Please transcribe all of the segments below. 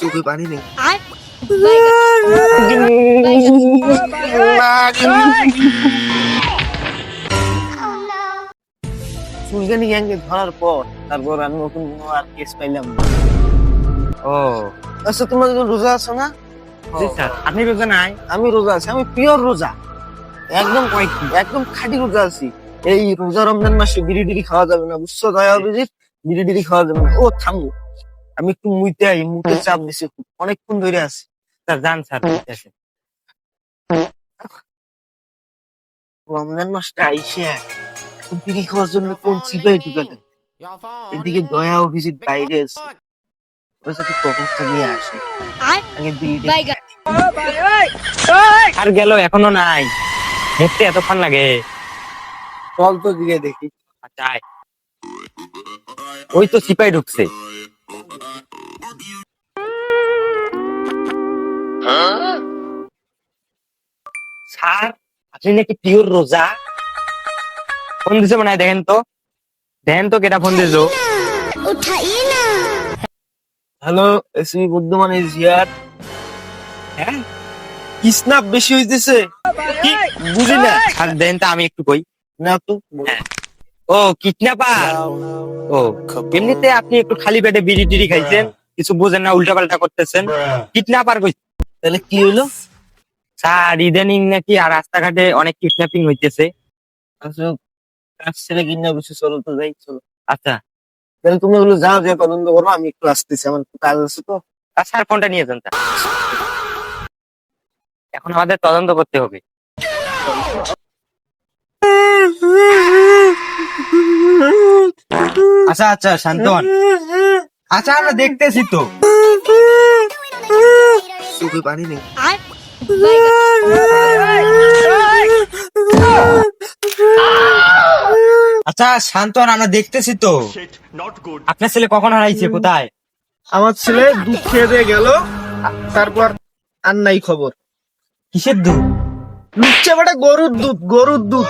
চোখে পানি নেই। চুলকানি গ্যাংকে ধরার পর তারপর আমি নতুন কোনো আর কেস পাইলাম না। ও আচ্ছা, তোমরা যখন রোজা আছো না? জি স্যার, আপনি রোজা নাই? আমি রোজা আছি, আমি পিওর রোজা, একদম কয়েকটি, একদম খাঁটি রোজা আছি। এই রোজা রমজান মাসে বিড়ি টিড়ি খাওয়া যাবে না, বুঝছো দয়া অভিজিৎ? বিড়ি টিড়ি খাওয়া যাবে না। ও থামো, আমি একটু মুইতে আই, মুখে চাপ দিছি, অনেকক্ষণ ধরে আছি। স্যার যান স্যার, বলতেছে। রমজান মাসটা আইসে এখন বিড়ি খাওয়ার জন্য কোন চিপাই ঢুকাতে, এদিকে দয়া অভিজিৎ বাইরে আছে, ওর সাথে কখন নিয়ে আসে আগে বিড়ি আর গেল এখনো নাই, দেখতে এতক্ষণ লাগে। চল তো দিকে দেখি। আচ্ছা আয়। ওই তো সিপাই ঢুকছে। স্যার আপনি নাকি পিওর রোজা? ফোন দিছে মনে হয়, দেখেন তো, দেখেন তো কেটা ফোন দিছো। Hello, SB Buddhaman is here. হ্যাঁ স্ন্যাপ বেশি হইতেছে, কি বুঝি না। আর দেন তো আমি একটু কই। না তো হ্যাঁ। ও কিডন্যাপার। ও এমনিতে আপনি একটু খালি পেটে বিড়ি টিড়ি খাইছেন, কিছু বুঝেন না, উল্টা পাল্টা করতেছেন। কিডন্যাপার কই? তাহলে কি হইলো? স্যার ইদানিং নাকি আর রাস্তাঘাটে অনেক কিডন্যাপিং হইতেছে। আচ্ছা, কাজ ছেড়ে কিনা বসে, চলো তো যাই, চলো। আচ্ছা তাহলে তুমি ওগুলো যাও, যে তদন্ত করো, আমি একটু আসতেছি, আমার একটু কাজ আছে তো। স্যার ফোনটা নিয়ে যান স্যার। এখন আমাদের তদন্ত করতে হবে। আচ্ছা আচ্ছা শান্ত হন। আচ্ছা আমরা দেখতেছি তো। চোখে পানি নেই। আচ্ছা শান্ত হন, আমরা দেখতেছি তো। আপনার ছেলে কখন হারাইছে, কোথায়? আমার ছেলে দুধ খেয়ে দিয়ে গেল, তারপর আর নাই খবর। কিসের দুধ? লুচ্ছে বেটা, গরুর দুধ, গরুর দুধ।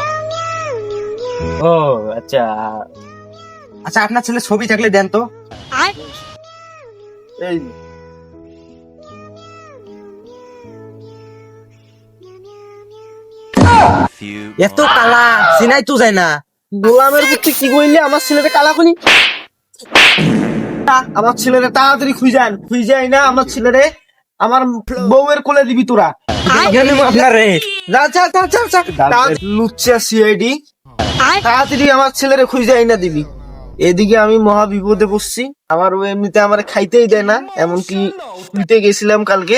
ও আচ্ছা আচ্ছা, আপনার ছেলে ছবি থাকলে দেন তো। এই এত কালা চিনাই তো যায় না। গোলামের বুদ্ধি কি কইলে আমার ছেলেটা কালাকুনি। আমার ছেলেরে তাড়াতাড়ি খুঁজাই না, আমার ছেলেরে আমার বউয়ের কোলে দিবি তোরা। আপনারে যা যা যা যা যা, লুচ্চা সিআইডি, তাড়াতাড়ি আমার ছেলেরে খুঁজাই না দিবি। এদিকে আমি মহা বিপদে পড়ছি, আমার ও এমনিতে আমার খাইতেই দেয় না, এমনকি শুইতে গেছিলাম কালকে,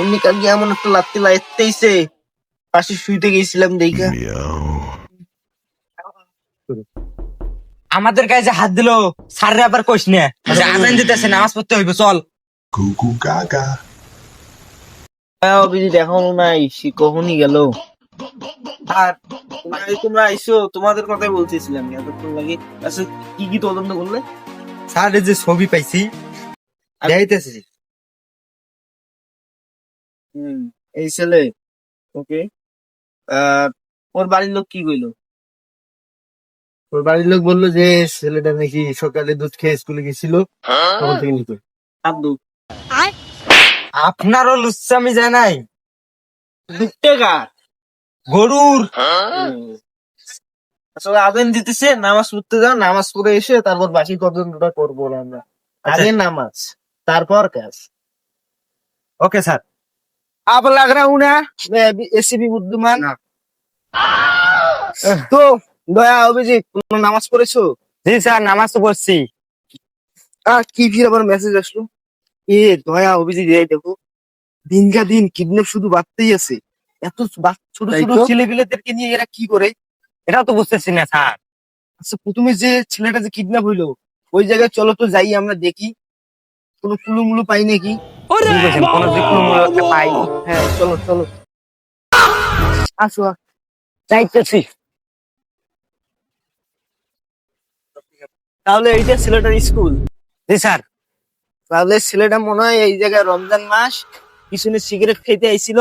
এমনি কালকে এমন একটা লাত্তি লাইতেইছে, পাশে শুইতে গেছিলাম দেখা। আমাদের গায়ে যে হাত দিল, স্যাররে আবার কইস না। আজান দিতেছে, নামাজ পড়তে হইব, চল। Cuckoo Gaga. অভিজিৎ এখনো নাই, সে কখনই গেল। আর তোমরা আইসো, তোমাদের কথাই বলতেছিলাম এতক্ষণ লাগে। আচ্ছা, কি কি তদন্ত করলে? স্যারের যে ছবি পাইছি দেখাইতেছি। এই ছেলে, ওকে। আর ওর বাড়ির লোক কি কইলো? ওর বাড়ির লোক বললো যে ছেলেটা নাকি সকালে দুধ খেয়ে স্কুলে গেছিল, তখন থেকে নিত। আব্দু আপনারও লুচ্চামি যায় নাই? দুধটা কার? গরুর। আসলে আজান দিতেছে, নামাজ পড়তে যাও, নামাজ পড়ে এসে তারপর বাকি তদন্তটা করবো আমরা। আগে নামাজ, তারপর কাজ। Okay sir. अब लग रहा हूँ ना मैं अभी एसीबी बुद्धिमान। তো দয়া অভিজিৎ, তোমরা নামাজ পড়েছো? জি স্যার, নামাজ তো পড়ছি। কি ফির আবার মেসেজ আসলো? এ দয়া অভিজিৎ, এই দেখো, দিনকা দিন কিডন্যাপ শুধু বাড়তেই আছে। এত ছোট তাই ছোট তো। ছেলেপিলেদেরকে নিয়ে এরা কি করে? এটাও তো বুঝতেছি না স্যার। আচ্ছা, প্রথমে যে ছেলেটা যে কিডন্যাপ হইলো, ওই জায়গায় চলো তো যাই, আমরা দেখি কোনো কুলুমুলু পাই নাকি। কি বলছেন, কোনো যে কোনো একটা পাই? হ্যাঁ চলো চলো, আসো যাইতেছি। তাহলে এইটা ছেলেটার স্কুল? জি স্যার। তাহলে ছেলেটা মনে হয় এই জায়গায় রমজান মাস পিছনে সিগারেট খেতে আইছিল,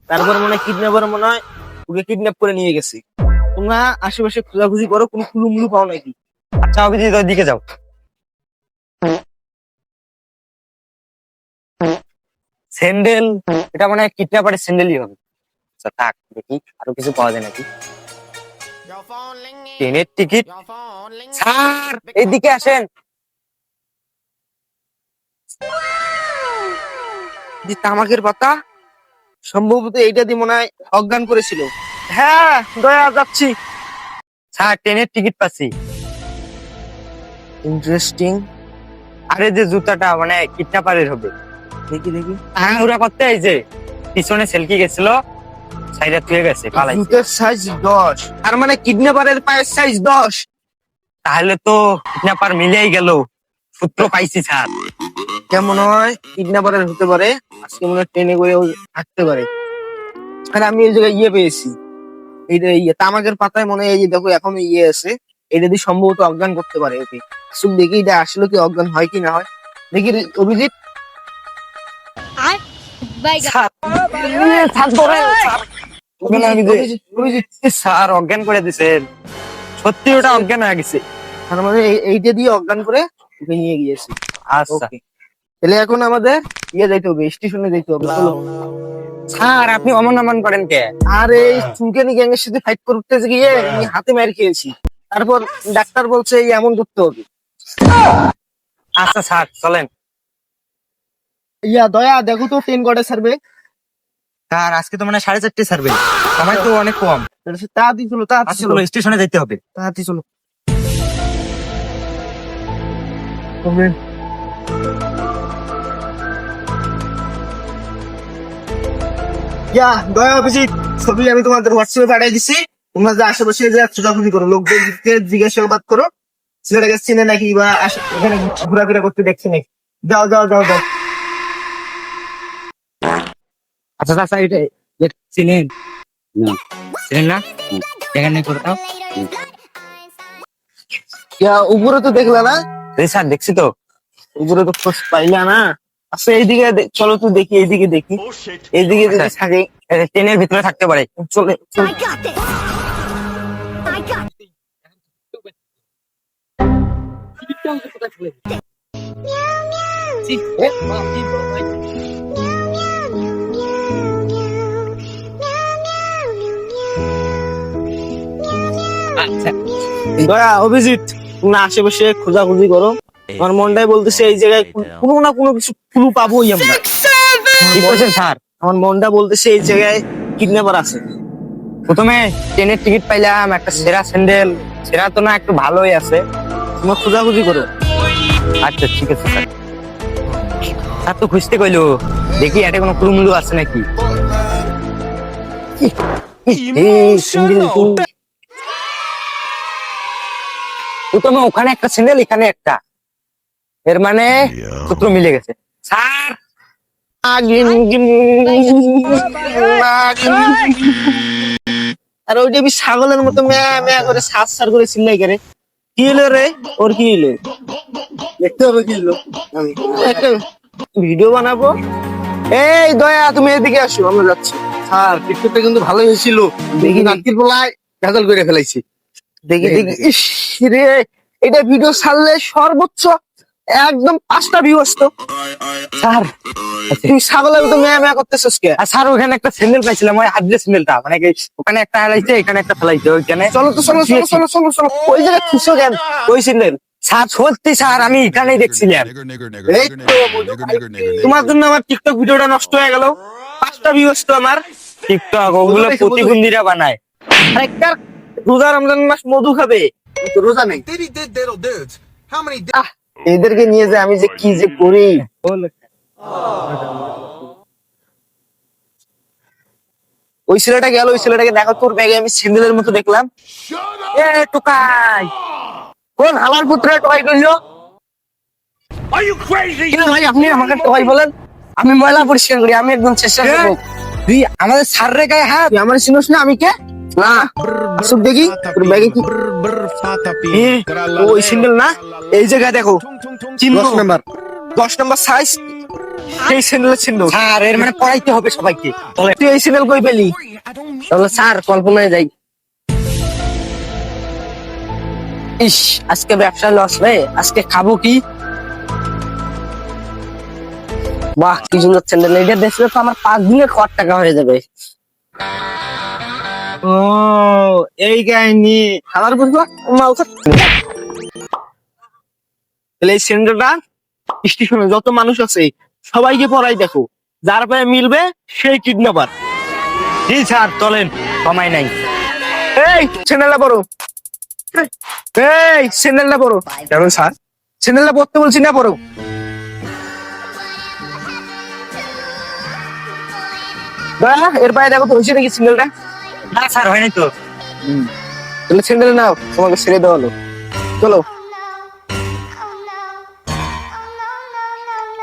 তারপর মনে হয় কিডন্যাপার মনে হয় ওকে কিডন্যাপ করে নিয়ে গেছে। তোমরা আশেপাশে খোঁজাখুঁজি করো, কোনো কুলুমুলু পাও নাকি। আচ্ছা অভিজিৎ, ওই দিকে যাও। স্যান্ডেল, এটা মানে কিডন্যাপারের স্যান্ডেলই হবে। আচ্ছা থাক, দেখি আরো কিছু পাওয়া যায় নাকি। ট্রেনের টিকিট। স্যার এদিকে আসেন। যে তামাকের পাতা, সম্ভবত এইটা দিয়ে মনে হয় অজ্ঞান করেছিল। হ্যাঁ দয়া, যাচ্ছি। স্যার ট্রেনের টিকিট পাচ্ছি। ইন্টারেস্টিং। আরে যে জুতাটা মানে কিডন্যাপারের হবে। দেখি দেখি। ওরা করতে এই যে পিছনে সেলকি গেছিল, সাইডে থুয়ে গেছে পালাইছে। জুতের সাইজ 10, তার মানে কিডন্যাপারের পায়ের সাইজ 10। তাহলে তো কিডন্যাপার মিলেই গেল, সূত্র পাইছি স্যার। কেমন হয় কিডন্যাপারের হতে পারে, আজকে মনে হয় ট্রেনে করে থাকতে পারে। আর আমি এই জায়গায় পেয়েছি, এইটা তামাকের পাতায় মনে হয় এই যে দেখো এখন আছে, এটা দিয়ে সম্ভবত অজ্ঞান করতে পারে ওকে। আসুক দেখি এটা আসলে কি অজ্ঞান হয় কি না হয়, দেখি অভিজিৎ। স্যার অজ্ঞান করে দিছেন, সত্যি ওটা অজ্ঞান হয়ে গেছে। তার মানে এইটা দিয়ে অজ্ঞান করে ওকে নিয়ে গিয়েছি। আচ্ছা ওকে, তাহলে এখন আমাদের যাইতে হবে, স্টেশনে যাইতে হবে। চলো। স্যার আপনি অমন অমন করেন কে? আর এই চুলকানি গ্যাং এর সাথে ফাইট করতে গিয়ে আমি হাতে মার খেয়েছি, তারপর ডাক্তার বলছে এই এমন করতে হবে। আচ্ছা স্যার চলেন। দয়া দেখো তো ট্রেন কটা ছাড়বে। স্যার আজকে তো মানে 4:30 ছাড়বে, সময় তো অনেক কম। তাড়াতাড়ি চলো, তাড়াতাড়ি আচ্ছা চলো, চলো, স্টেশনে যেতে হবে। তাড়াতাড়ি চলো। দয়া অভিজিৎ, ছবি আমি তোমাদের হোয়াটসঅ্যাপে পাঠিয়ে দিচ্ছি। তোমরা যে আশেপাশে যে খোঁজাখুঁজি করো, লোকদেরকে জিজ্ঞাসাবাদ করো, ছেলেটাকে চিনে নাকি বা এখানে ঘোরাফেরা করতে দেখছে নাকি। যাও যাও যাও যাও। আচ্ছা চাচা এটা চিনেন চিনেন না? এখানে কোথাও উপরে তো দেখলা না? স্যার দেখছি তো। উপরে তো খোঁজ পাইলা না। আচ্ছা এইদিকে চলো তো দেখি, এইদিকে দেখি, এইদিকে যদি থাকে। ট্রেনের ভিতরে থাকতে পারে। চলে চলে। I got this. I got দয়া অভিজিৎ, তোমরা আশেপাশে খোঁজাখুঁজি করো। আমার মনটাই বলতেছে এই জায়গায় কোনো না কোনো কিছু ক্লু পাবোই আমরা। কি করছেন স্যার? আমার মনটা বলতেছে এই জায়গায় কিডন্যাপার আছে। প্রথমে ট্রেনের টিকিট পাইলাম, একটা সেরা স্যান্ডেল। সেরা তো না, একটু ভালোই আছে। তোমরা খোঁজাখুঁজি করো। আচ্ছা ঠিক আছে স্যার। স্যার তো খুঁজতে কইলো, দেখি এটা কোনো ক্লু আছে নাকি। প্রথমে ওখানে একটা স্যান্ডেল, এখানে একটা, এর মানে সূত্র মিলে গেছে স্যার। আর ওইটা ছাগলের মতো ম্যা ম্যা করে সাজ সার করে চিল্লাই করে। কি হলো রে, ওর কি হলো? দেখতে হবে কি হলো। আমি একটা ভিডিও বানাবো। এই দয়া, তুমি এদিকে আসো, আমরা যাচ্ছি। স্যার টিকিটটা কিন্তু ভালোই হয়েছিল, দেখি নাকির পোলায় ভেজাল করে ফেলাইছি। দেখি দেখি। ইস রে, এটা ভিডিও ছাড়লে সর্বোচ্চ একদম 5টা ভিউ আসতো। স্যার তুই ছাগলের মতো ম্যা ম্যা করতেছিস কে? আর স্যার ওখানে একটা স্যান্ডেল পাইছিলাম, ওই হাত দিয়ে স্যান্ডেলটা মানে কি, ওখানে একটা হারাইছে, এখানে একটা ফেলাইছে। ওইখানে চলো তো, চলো চলো চলো চলো চলো। ওই জায়গায় খুশো কেন? ওই সিলেন স্যার সত্যি স্যার, আমি এখানেই দেখছিলাম। এই তো তোমার জন্য আমার টিকটক ভিডিওটা নষ্ট হয়ে গেল। 5টা ভিউ আসতো আমার। টিকটক ওগুলো প্রতিবন্ধীরা বানায়। আরে কার রোজা রমজান মাস মধু খাবে, তো রোজা নেই। এদেরকে নিয়ে যে আমি যে কি যে করি। ওই ছেলেটা গেল, ওই ছেলেটাকে দেখো, তোর ব্যাগে আমি সিন্দেলের মতো দেখলাম। এ টোকাই, কোন হালার পুত্রে টোকাই করলো? কেন ভাই আপনি আমাকে টোকাই বলেন? আমি ময়লা পরিষ্কার করি, আমি একদম চেষ্টা করবো। তুই আমাদের সার রে গায়ে হাত, তুই আমার চিনোস না, আমি কে? না আসুক দেখি তোর ব্যাগে কি। ওই সিন্দেল না, এই জায়গায় দেখো 10 নাম্বার, 10 নাম্বার সাইজ, এই সিন্দেলের সিন্দেল। স্যার এর মানে পড়াইতে হবে সবাইকে। তুই এই সিন্দেল কই পেলি? তাহলে স্যার কল্পনায় যাই। ইস, আজকে ব্যবসা লস রে, আজকে খাবো কি? বাহ কি সুন্দর স্যান্ডেল, এটা দেখলে তো আমার 5 দিনের খাওয়ার টাকা হয়ে যাবে। ও এই কাহিনী খাবার বুঝবো মাল খা। তাহলে এই স্যান্ডেলটা স্টেশনে যত মানুষ আছে সবাইকে পরাই দেখো, যার পায়ে মিলবে সেই কিডন্যাপার। জি স্যার, চলেন, সময় নাই। এই স্যান্ডেলটা পরো, এই স্যান্ডেলটা পরো। কেন স্যার? স্যান্ডেলটা পরতে বলছি না, পরো। এর পায়ে দেখো তো হয়েছে নাকি স্যান্ডেলটা? না স্যার, হয় নাই তো। তাহলে স্যান্ডেল নাও, তোমাকে ছেড়ে দেওয়া হলো। চলো।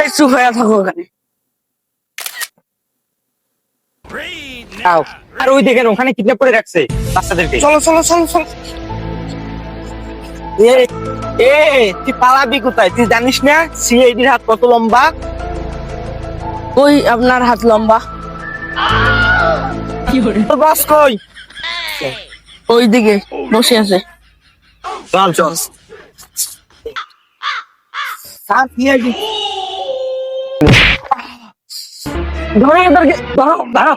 এই চুপ হয়ে থাকো ওখানে। আও, আর ওই দেখেন ওখানে কিডন্যাপ করে রাখছে বাচ্চাদেরকে। চলো চলো চলো চলো। এ এ তুই পালাবি কোথায়? তুই জানিস না সিআইডির হাত কত লম্বা? ওই আপনার হাত লম্বা। তোর বস কই? ওই দিকে বসে আছে। চল চল। Sir CID. ধরো এদেরকে, ধরো ধরো।